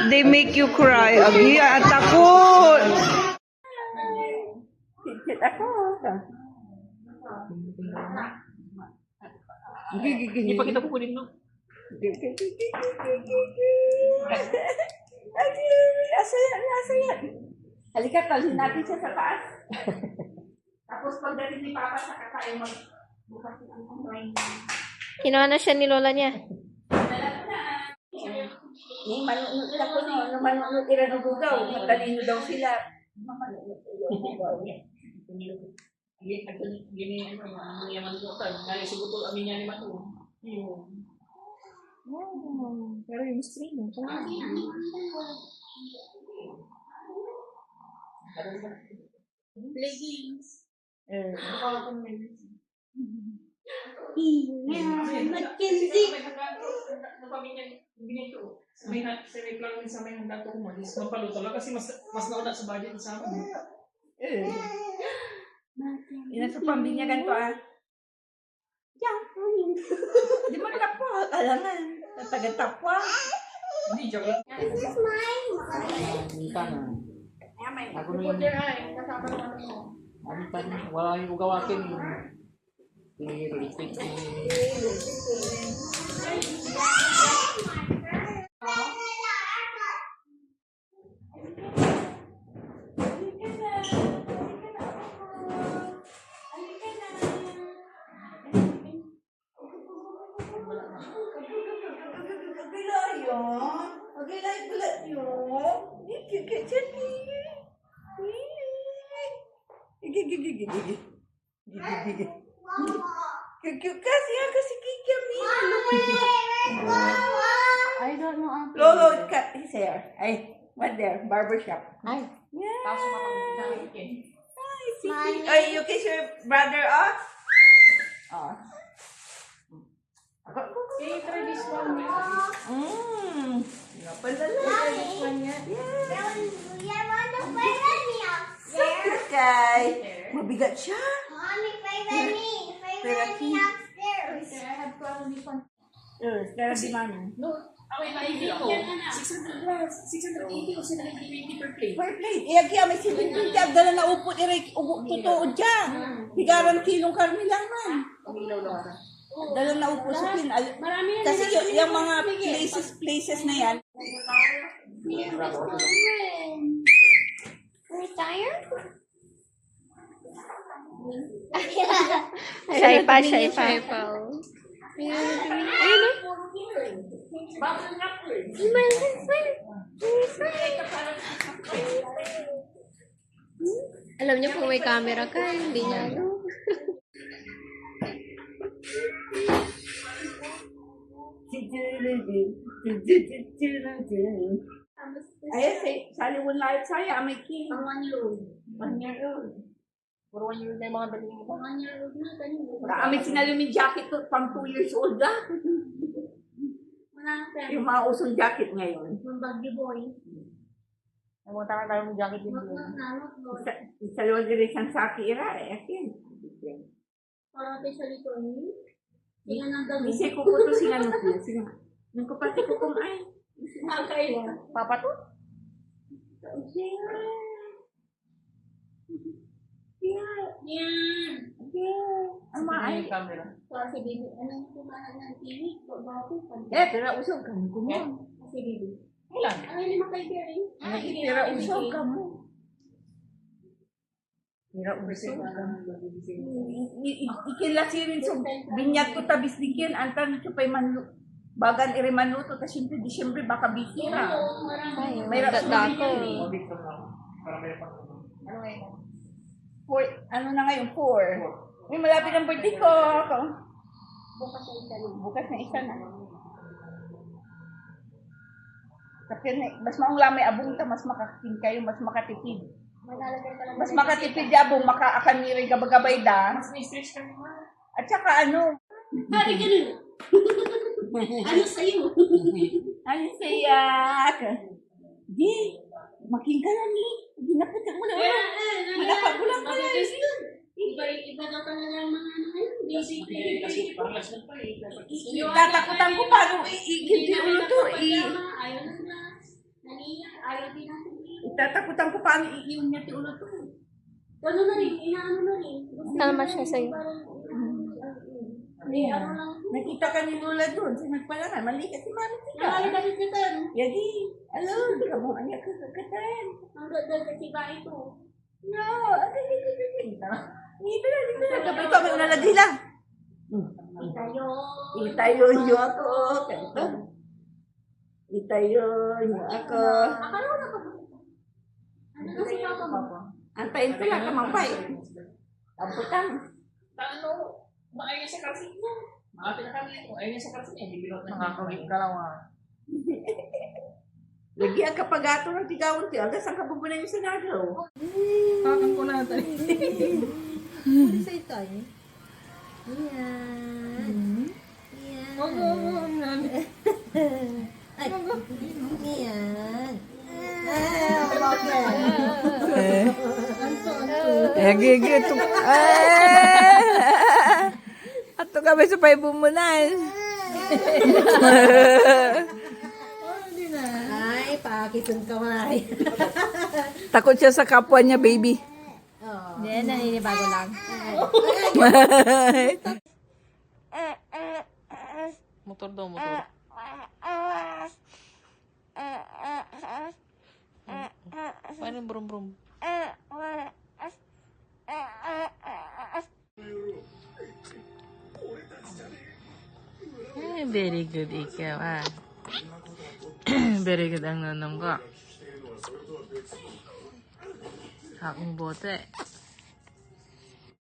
they make you cry. Abi, takot. Kit ako. Hindi pa kita kukunin, no? Asaya. Halika, talhin natin siya sa taas. Tapos pagdating ni Papa, saka tayo magbukas ang online. Kinuha na siya ni lola niya. Ni manunod ako no, manunod iranudugaw. Matalino daw sila. Gini, ang yaman ko ka. Nalisugot ko amin niya ni Matu. Pero yung string, Leggings. May plan din sa may handa ko umalis. Mapaluto lang kasi mas nauna sa budget sa amin. Ina sa pambinyagan to Di mo nakapwa. Alangan. Tagatapwa. Hindi, joke lang. This is mine. Ako na yun. Wala yung ugawakin. Repeat. Kasi kikiam I don't know. Lolo cut his hair. Ay, what there? Barbershop. Ay. Yeah. Tapos mapapagkita. Mine. Oh, you kiss your brother off? Oh. Try this one. Napadala. This one yet? You want to play with me upstairs? Kay. Mabigat siya. Mommy, play with me. Play with me upstairs. I have problem with one. Kaya di mami. No, ako yung naibig ko. 600 plus. 680 o 720 per plate. Per plate. Iya kaya may silipin kaya dala na upo ni Rick. Totoo dyan. Higaran kilong karni lang man. Dala na upo sa pin. Kasi yung mga places na yan. Are you tired? Shy pa. Ayun na. Alam niya kung may camera ka, hindi niya alam. Ayan, saliwan live saya. May king. 1 year old. 1 year old. Puro 1 year na yung mga daling mo. 1 year old na kanina. Kami sinaluming jacket to pang 2 years old na. Wala na pera. Yung mga usong jacket ngayon. Yung baggy boy. Namunta ka tayo ng jacket din Wag doon. na nanot boy. Saliwan din isang saki ira eh. Akin. Parang tayo sa lito ni. Tingnan ng dami. Isip ko po to sila nung sila. Nung kapatid ko kung ay. Nakakaya. Papa to? Yan. Ang mga ay. Yung camera. Kasi baby, anong kumahan ng TV? Bago pa. Tira usog ka mo. Kasi baby. Ilan? Ay, lima kay Gary. Tira usog ka mo. Tira usog ka mo. Ikilasirin so binyag ko tabis dikin. Antan na pa'y manlo. Bagan iri manuto. Ta siyempre, Disyembre baka bikira. Oo, marami. May Dako. Para may pang. Ano ngayon? Ano na ngayon? 4. May malapit ang birthday ko. Bukas na isa na. Kasi mas maungla may abong ta, mas makakin kayo, mas makatipid. Maglalagay ka lang. Mas makatipid abong, makaakaniri gabagabay da. Mas may stretch ka naman. At saka ano? Hari ka rin. Ano sa'yo? Ano siya? Di, making ka na ni. Ginapit mo na. Manapagulang ka na. Iba daw ka na lang mga ano ngayon. Basic. Kasi parang last month pa eh. Tatakutan ko paano ikindi ulo to. Ayaw na class. ayaw din natin. Itatakutan ko paano iiwan niya ti ulo to. Ano na rin, inaano na rin. Tama siya sa'yo. Eh, ano lang. Nakita ka ni Lola doon sa nagpalangan. Mali kasi mami ka. Nakalimutan kita. Yagi, alo, kamu anak ka kagatan. Ang ganda kasi ba ito? No, dito na. Gabay pa, may naladila. Tayo. Itayo niyo ako. Itayo niyo ako. Akala ko na pa. Ano kasi papa mo? Antayin ko lang kamambay. Tabutan. Ano, maayon sa karsin mo. Mga pinakami mo, ayaw sa karsin, hindi bilot na. Nakakawin ka lang Lagi ang kapagato ng tigawon ti. Agas ang kabubunan yung sinagaw. Pakan ko na tayo. Gigito. Ato kami sa pay bumunan. Ay, pakitun kamay. Takot siya sa kapwa niya, baby. Hindi, naninibago lang. Motor daw, motor. Paano yung brum-brum? Very good ikaw, ah. Very good ang nanam ko. Akong bote.